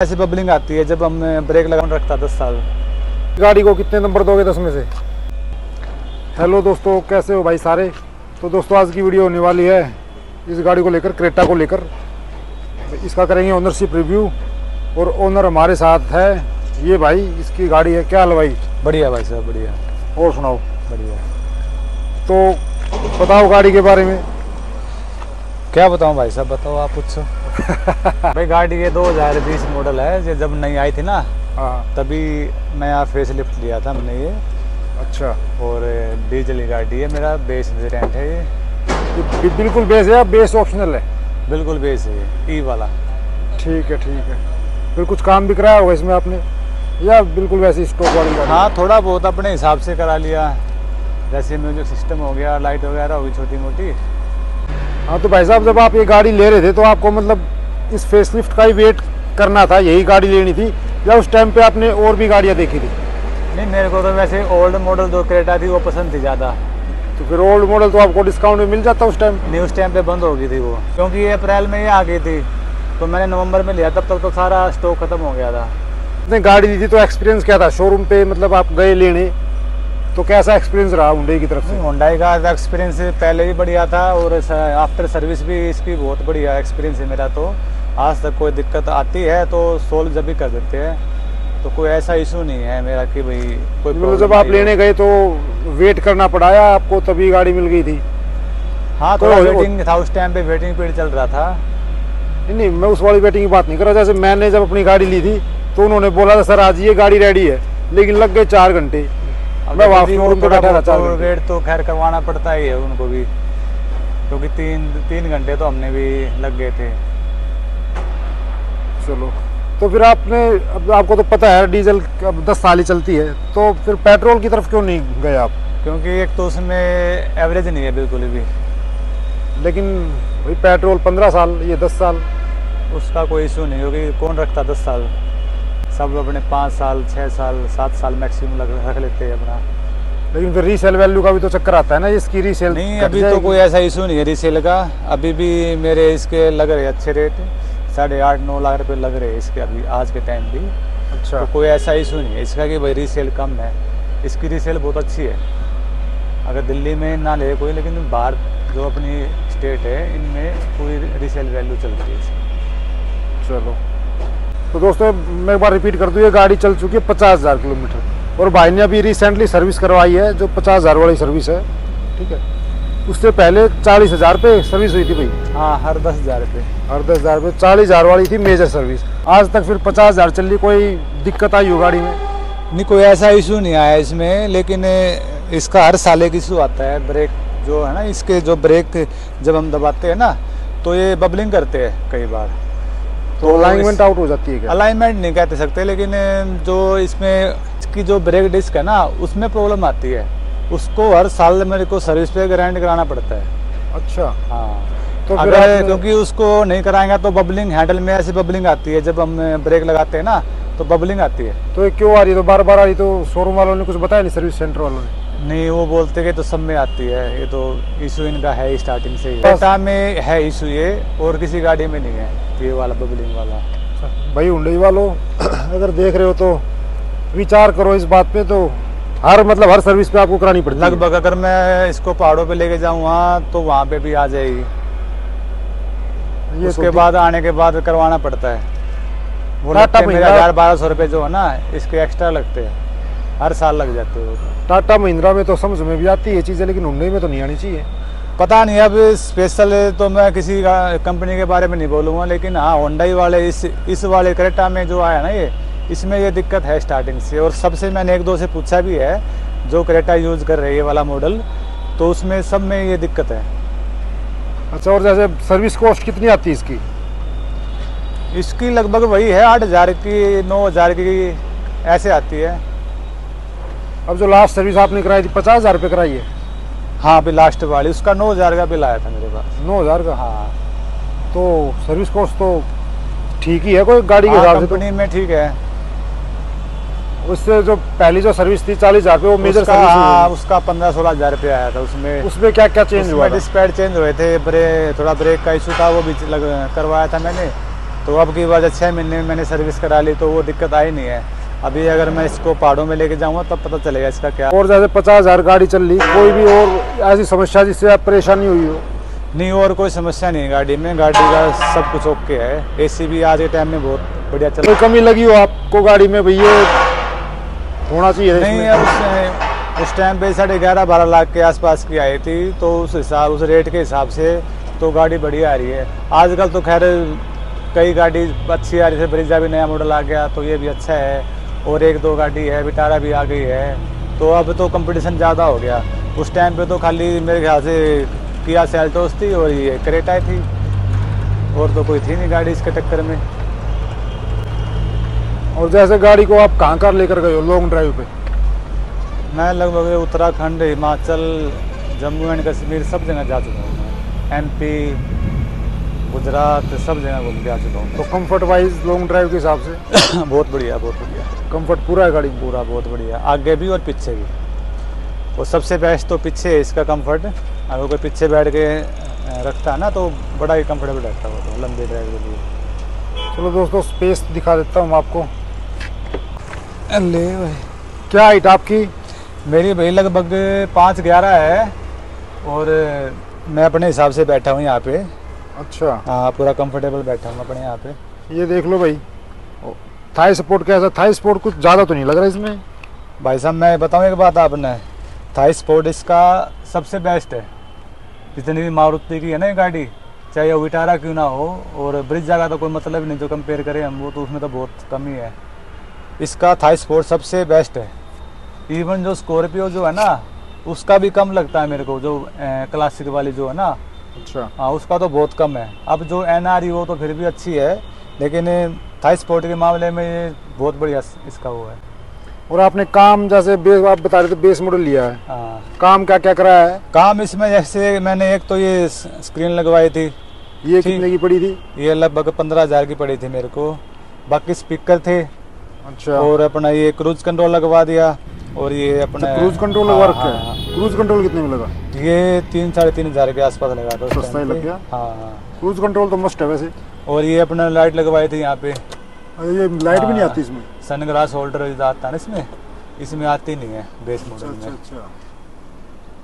ऐसी बबलिंग आती है जब हम ब्रेक लगा रखता 10 साल। गाड़ी को कितने नंबर दोगे 10 में से? हेलो दोस्तों, कैसे हो भाई सारे। तो दोस्तों आज की वीडियो होने वाली है इस गाड़ी को लेकर, क्रेटा को लेकर। इसका करेंगे ओनरशिप रिव्यू और ओनर हमारे साथ है ये भाई। इसकी गाड़ी है, क्या हाल भाई? बढ़िया भाई साहब, बढ़िया। और सुनाओ। बढ़िया। तो बताओ गाड़ी के बारे में। क्या बताऊं भाई साहब, बताओ आप कुछ। भाई गाड़ी ये 2020 मॉडल है। ये जब नई आई थी ना, हाँ तभी नया फेस लिफ्ट लिया था हमने ये। अच्छा। और डीजल गाड़ी है, मेरा बेस वेरिएंट है ये। बिल्कुल बेस है या बेस ऑप्शनल है? बिल्कुल बेस है ये, ई वाला। ठीक है ठीक है। फिर कुछ काम भी कराया होगा इसमें आपने या बिल्कुल वैसे स्टॉक वाली गाड़ी? हाँ, थोड़ा बहुत अपने हिसाब से करा लिया, जैसे म्यूजिक सिस्टम हो गया, लाइट वगैरह होगी छोटी मोटी। हाँ तो भाई साहब, जब आप ये गाड़ी ले रहे थे तो आपको मतलब इस फेसलिफ्ट का ही वेट करना था, यही गाड़ी लेनी थी, या उस टाइम पे आपने और भी गाड़ियाँ देखी थी? नहीं, मेरे को तो वैसे ओल्ड मॉडल जो क्रेटा थी वो पसंद थी ज़्यादा। तो फिर ओल्ड मॉडल तो आपको डिस्काउंट में मिल जाता उस टाइम? नहीं, उस टाइम पे बंद हो गई थी वो, क्योंकि ये अप्रैल में ये आ गई थी, तो मैंने नवंबर में लिया, तब तक तो सारा स्टॉक खत्म हो गया था। आपने गाड़ी ली थी तो एक्सपीरियंस क्या था शोरूम पे? मतलब आप गए लेने तो कैसा एक्सपीरियंस रहा हुंडई की तरफ से? हुंडई का एक्सपीरियंस पहले भी बढ़िया था और आफ्टर सर्विस भी इसकी बहुत बढ़िया एक्सपीरियंस है मेरा। तो आज तक कोई दिक्कत आती है तो सोल्व जब भी कर देते हैं, तो कोई ऐसा इशू नहीं है मेरा कि भाई कोई मतलब जब आप लेने गए तो वेट करना पड़ा या आपको तभी गाड़ी मिल गई थी? हाँ, थोड़ा वेटिंग था उस टाइम पे, वेटिंग पीरियड चल रहा था। नहीं, मैं उस वाली वेटिंग की बात नहीं कर रहा। जैसे मैंने जब अपनी गाड़ी ली थी तो उन्होंने बोला था सर आज ये गाड़ी रेडी है, लेकिन लग गए 4 घंटे। मैं वहाँ शोरूम पे बैठा था 4 घंटे। वेट तो खैर करवाना पड़ता ही है उनको भी, क्योंकि तीन घंटे तो हमने भी लग गए थे। चलो, तो फिर आपने, अब आपको तो पता है डीजल अब 10 साल ही चलती है, तो फिर पेट्रोल की तरफ क्यों नहीं गए आप? क्योंकि एक तो उसमें एवरेज नहीं है बिल्कुल भी। लेकिन भाई पेट्रोल 15 साल, ये 10 साल। उसका कोई इशू नहीं, क्योंकि कौन रखता 10 साल। सब अपने 5 साल 6 साल 7 साल मैक्सिमम रख लेते हैं अपना। लेकिन फिर रीसेल वैल्यू का भी तो चक्कर आता है ना, इसकी रीसेल नहीं, अभी तो कोई ऐसा इशू नहीं है रीसेल का। अभी भी मेरे इसके लग रहे अच्छे रेट, 8.5-9 लाख रुपए लग रहे हैं इसके अभी आज के टाइम भी। अच्छा। तो कोई ऐसा इशू नहीं है इसका कि भाई रीसेल कम है। इसकी रीसेल बहुत अच्छी है। अगर दिल्ली में ना ले कोई, लेकिन बाहर जो अपनी स्टेट है इनमें पूरी रीसेल वैल्यू चलती है इसकी। चलो, तो दोस्तों मैं एक बार रिपीट कर दूँ, ये गाड़ी चल चुकी है 50,000 किलोमीटर और भाई ने अभी रिसेंटली सर्विस करवाई है जो 50,000 वाली सर्विस है। ठीक है, उससे पहले 40,000 पे सर्विस हुई थी भाई। हाँ, हर 10,000 रुपये। हर 10,000 पे 40,000 वाली थी मेजर सर्विस। आज तक फिर 50,000 चल रही। कोई दिक्कत आई हो गाड़ी में? नहीं, कोई ऐसा इशू नहीं आया इसमें, लेकिन इसका हर साल एक इशू आता है। ब्रेक जो है ना, इसके जो ब्रेक जब हम दबाते हैं ना तो ये बबलिंग करते हैं कई बार। तो अलाइनमेंट आउट हो जाती है क्या? अलाइनमेंट नहीं कहते सकते, लेकिन जो इसमें इसकी जो ब्रेक डिस्क है ना उसमें प्रॉब्लम आती है। उसको हर साल मेरे को सर्विस पे ग्राइंड कराना पड़ता है। अच्छा। हाँ, तो अगर क्योंकि उसको नहीं कराएंगे तो बबलिंग, हैंडल में ऐसी बबलिंग आती है जब हम ब्रेक लगाते हैं ना तो बबलिंग आती है। तो ये क्यों आ रही है? तो बार बार आ रही, तो शोरूम वालों ने कुछ बताया नहीं, सर्विस सेंटर वालों ने? नहीं, वो बोलते कि तो सब में आती है, ये तो इशू इनका है स्टार्टिंग से ही। क्रेटा में है इशू ये, और किसी गाड़ी में नहीं है ये वाला बबलिंग वाला। भाई हुंडई वालों अगर देख रहे हो तो विचार करो इस बात पे। तो हर सर्विस पे आपको करानी पड़ती है लगभग। अगर मैं इसको पहाड़ों पे लेके जाऊँ वहाँ तो वहाँ पे भी आ जाएगी। ये उसके बाद आने के बाद करवाना पड़ता है। वो टाटा लगते हैं मेरे 1,000-1,200 रुपये जो है ना, इसके एक्स्ट्रा लगते हैं, हर साल लग जाते हैं। टाटा महिंद्रा में तो समझ में भी आती है चीज़ें, लेकिन हुंडई में तो नहीं आनी चाहिए। पता नहीं, अब स्पेशल तो मैं किसी कंपनी के बारे में नहीं बोलूँगा, लेकिन हाँ हुंडई वाले इस वाले क्रेटा में जो आया ना इसमें ये दिक्कत है स्टार्टिंग से। और सबसे मैंने 1-2 से पूछा भी है जो क्रेटा यूज़ कर रहे हैं ये वाला मॉडल, तो उसमें सब में ये दिक्कत है। अच्छा, और जैसे सर्विस कॉस्ट कितनी आती है इसकी? इसकी लगभग वही है 8,000 की 9,000 की ऐसे आती है। अब जो लास्ट सर्विस आपने कराई थी 50,000 रुपये कराई है? हाँ, अभी लास्ट वाली उसका 9,000 का बिल आया था मेरे पास। 9,000 का? हाँ, तो सर्विस कॉस्ट तो ठीक ही है कोई गाड़ी के हिसाब से तो। कंपनी में ठीक है। उससे जो पहली जो सर्विस थी 40,000 रुपये, वो मेजर सर्विस। हाँ, उसका 15-16 हज़ार रुपये आया था। उसमें क्या क्या चेंज हुआ? डिस्पैच चेंज हुए थे, थोड़ा ब्रेक का इशू था, वो भी करवाया था मैंने। तो अब की वजह 6 महीने में मैंने सर्विस करा ली, तो वो दिक्कत आई नहीं है। अभी अगर मैं इसको पहाड़ों में लेके जाऊँगा तब पता चलेगा इसका क्या। और जैसे 50,000 गाड़ी चल रही, कोई भी और ऐसी समस्या जिससे आप परेशानी हुई हो? नहीं, और कोई समस्या नहीं है गाड़ी में। गाड़ी का सब कुछ ओके है। एसी भी आज के टाइम में बहुत बढ़िया चल रहा है। कोई कमी लगी हो आपको गाड़ी में भैया होना चाहिए? नहीं, अब उस टाइम पे 11.5-12 लाख के आसपास की आई थी, तो उस रेट के हिसाब से तो गाड़ी बढ़िया आ रही है। आजकल तो खैर कई गाड़ी अच्छी आ रही है, ब्रिजा भी नया मॉडल आ गया तो ये भी अच्छा है, और 1-2 गाड़ी है, विटारा भी आ गई है, तो अब तो कंपटीशन ज़्यादा हो गया। उस टाइम पे तो खाली मेरे ख्याल से किया सेल्टोस थी और ये क्रेटा थी, और तो कोई थी नहीं गाड़ी इसके टक्कर में। और जैसे गाड़ी को आप कहाँ लेकर गए हो लॉन्ग ड्राइव पे? मैं लगभग उत्तराखंड, हिमाचल, जम्मू एंड कश्मीर सब जगह जा चुका हूँ मैं। MP, गुजरात सब जगह घूम के आ चुका हूँ। तो कंफर्ट वाइज लॉन्ग ड्राइव के हिसाब से बहुत बढ़िया, बहुत बढ़िया कंफर्ट पूरा है गाड़ी? पूरा बहुत बढ़िया, आगे भी और पीछे भी। और सबसे बेस्ट तो पीछे है इसका कंफर्ट। अगर कोई पीछे बैठ के रखता है ना तो बड़ा ही कंफर्टेबल रहता है वो तो लंबी ड्राइव के लिए। चलो दोस्तों स्पेस दिखा देता हूँ आपको। ले भाई, क्या हाइट आपकी? मेरी भाई लगभग 5'11" है, और मैं अपने हिसाब से बैठा हूँ यहाँ पे। अच्छा, हाँ, पूरा कंफर्टेबल बैठा हूँ अपने यहाँ पे। ये देख लो भाई, थाई सपोर्ट कैसा? थाई सपोर्ट कुछ ज़्यादा तो नहीं लग रहा इसमें? भाई साहब मैं बताऊँ एक बात आपने, थाई सपोर्ट इसका सबसे बेस्ट है। जितनी भी मारुति की है ना ये गाड़ी, चाहे वो विटारा क्यों ना हो, और ब्रिजा का तो कोई मतलब नहीं जो कंपेयर करें हम, वो तो उसमें तो बहुत कमी है। इसका थाई सपोर्ट सबसे बेस्ट है। इवन जो स्कॉर्पियो जो है ना उसका भी कम लगता है मेरे को, जो क्लासिक वाली जो है ना। अच्छा, हाँ, उसका तो बहुत कम है। अब जो NRE वो तो फिर भी अच्छी है, लेकिन थाई सपोर्ट के मामले में ये बहुत बढ़िया इसका वो है। और आपने काम जैसे बेस आप बता रहे थे बेस मॉडल लिया है, हाँ, काम क्या क्या कराया है? काम इसमें जैसे मैंने एक तो ये स्क्रीन लगवाई थी, ये कितने की पड़ी थी? ये लगभग 15,000 की पड़ी थी मेरे को। बाकी स्पीकर थे, अच्छा, और अपना ये क्रूज कंट्रोल लगवा दिया, और ये अपना क्रूज कंट्रोल वर्क है। क्रूज कंट्रोल कितने में लगा? ये 3-3.5 के आसपास लगा था। सस्ता ही लग गया। हाँ, क्रूज कंट्रोल तो मस्ट है वैसे। और ये अपना लाइट लगवाई थी यहाँ पे। ये लाइट भी नहीं आती इसमें? सनग्लास होल्डर आता है ना इसमें आती नहीं है बेस मॉडल में। अच्छा,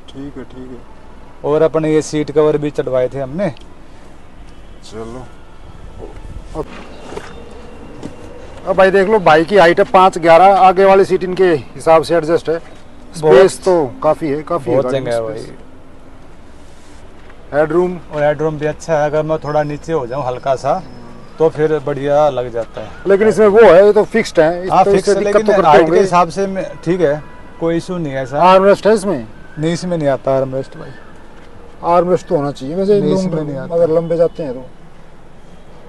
ठीक है ठीक है। और अपने ये सीट कवर भी चढ़वाए थे हमने। चलो अब भाई देख लो, भाई की हाइट है 5'11", आगे वाली सीट इनके हिसाब से एडजस्ट है। स्पेस तो काफी है, काफी बहुत जगह है भाई। हेडरूम, और हेडरूम भी अच्छा है। अगर मैं थोड़ा नीचे हो जाऊँ हल्का सा तो फिर बढ़िया लग जाता है। लेकिन इसमें वो है, ये तो फिक्स्ड है। हाँ, फिक्स है, लेकिन तो हाइट के हिसाब से ठीक है, कोई इशू नहीं है ऐसा। आर्मरेस्ट है इसमें? नहीं, इसमें नहीं आता आर्मरेस्ट भाई। आर्मरेस्ट तो होना चाहिए वैसे, नहीं आता। अगर लंबे जाते हैं तो।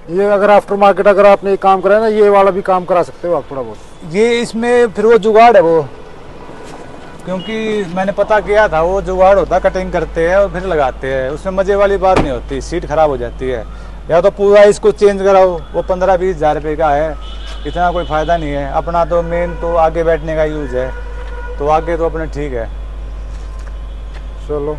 ये अगर आफ्टर मार्केट अगर आपने एक काम करा ना, ये वाला भी काम करा सकते हो आप थोड़ा बहुत। ये इसमें फिर वो जुगाड़ है वो, क्योंकि मैंने पता किया था, वो जुगाड़ होता, कटिंग करते हैं और फिर लगाते हैं। उसमें मजे वाली बात नहीं होती, सीट खराब हो जाती है। या तो पूरा इसको चेंज कराओ, वो 15-20 हज़ार रुपये का है, इतना कोई फ़ायदा नहीं है। अपना तो मेन तो आगे बैठने का यूज़ है, तो आगे तो अपने ठीक है। चलो,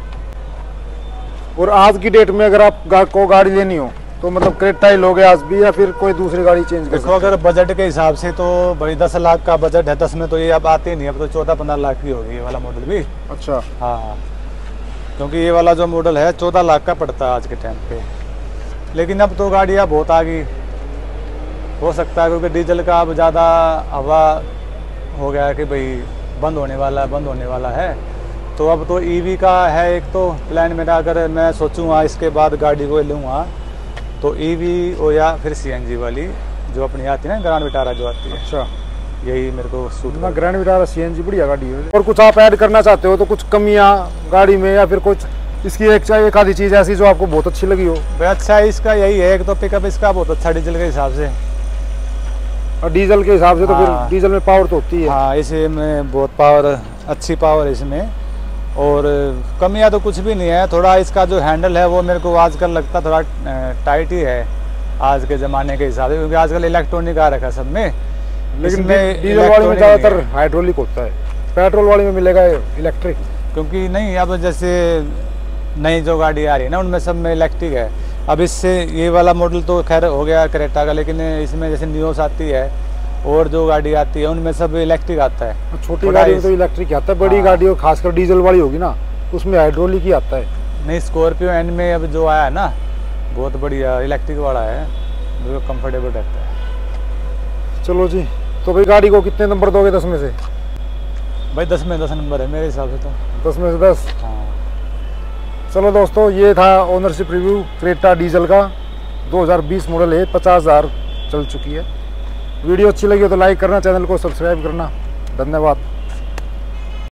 और आज की डेट में अगर आप को गाड़ी लेनी हो तो मतलब क्रेटा ही लोगे आज भी, या फिर कोई दूसरी गाड़ी चेंज कर? देखो, अगर बजट के हिसाब से तो भाई 10 लाख का बजट है, 10 में तो ये अब आते नहीं, अब तो 14-15 लाख की होगी ये वाला मॉडल भी। अच्छा, हाँ, क्योंकि ये वाला जो मॉडल है 14 लाख का पड़ता है आज के टाइम पे। लेकिन अब तो गाड़ियाँ बहुत आ गई, हो सकता है क्योंकि डीजल का अब ज़्यादा हवा हो गया है कि भाई बंद होने वाला है। तो अब तो EV का है एक तो प्लान मेरा। अगर मैं सोचूँगा इसके बाद गाड़ी को लूँगा तो EV हो या फिर CNG वाली जो अपनी आती है ना, ग्रैंड विटारा जो आती है। अच्छा, यही मेरे को सूट ना, ग्रैंड विटारा CNG बढ़िया गाड़ी है। और कुछ आप ऐड करना चाहते हो तो कुछ कमियां गाड़ी में, या फिर कुछ इसकी एक आधी चीज़ ऐसी जो आपको बहुत अच्छी लगी हो? भाई अच्छा इसका यही है, एक तो पिकअप इसका बहुत अच्छा डीजल के हिसाब से। और डीजल के हिसाब से तो फिर हाँ, डीजल में पावर तो होती है। हाँ, इसमें बहुत पावर, अच्छी पावर है इसमें। और कमियां तो कुछ भी नहीं है। थोड़ा इसका जो हैंडल है वो मेरे को आजकल लगता थोड़ा टाइट ही है आज के ज़माने के हिसाब से, क्योंकि आजकल इलेक्ट्रॉनिक आ रखा है सब में। लेकिन डीजल वाली में ज़्यादातर हाइड्रोलिक होता है, पेट्रोल वाली में मिलेगा इलेक्ट्रिक। क्योंकि नहीं, अब जैसे नई जो गाड़ी आ रही है ना उनमें सब में इलेक्ट्रिक है, अब इससे ये वाला मॉडल तो खैर हो गया क्रेटा का, लेकिन इसमें जैसे नियोस आती है और जो गाड़ी आती है उनमें सब इलेक्ट्रिक आता है। छोटी गाड़ी में तो इलेक्ट्रिक आता है, बड़ी हाँ। गाड़ी और खासकर डीजल वाली होगी ना उसमें हाइड्रोलिक ही आता है। नहीं, स्कॉर्पियो एन में अब जो आया है ना बहुत बढ़िया इलेक्ट्रिक वाला है, जो कंफर्टेबल रहता है। चलो जी, तो भाई गाड़ी को कितने नंबर दोगे 10 में से? भाई 10 में 10 नंबर है मेरे हिसाब से तो। 10 में से 10। हाँ। चलो दोस्तों, ये था ओनरशिप रिव्यू क्रेटा डीजल का। 2020 मॉडल है, 50,000 चल चुकी है। वीडियो अच्छी लगी हो तो लाइक करना, चैनल को सब्सक्राइब करना। धन्यवाद।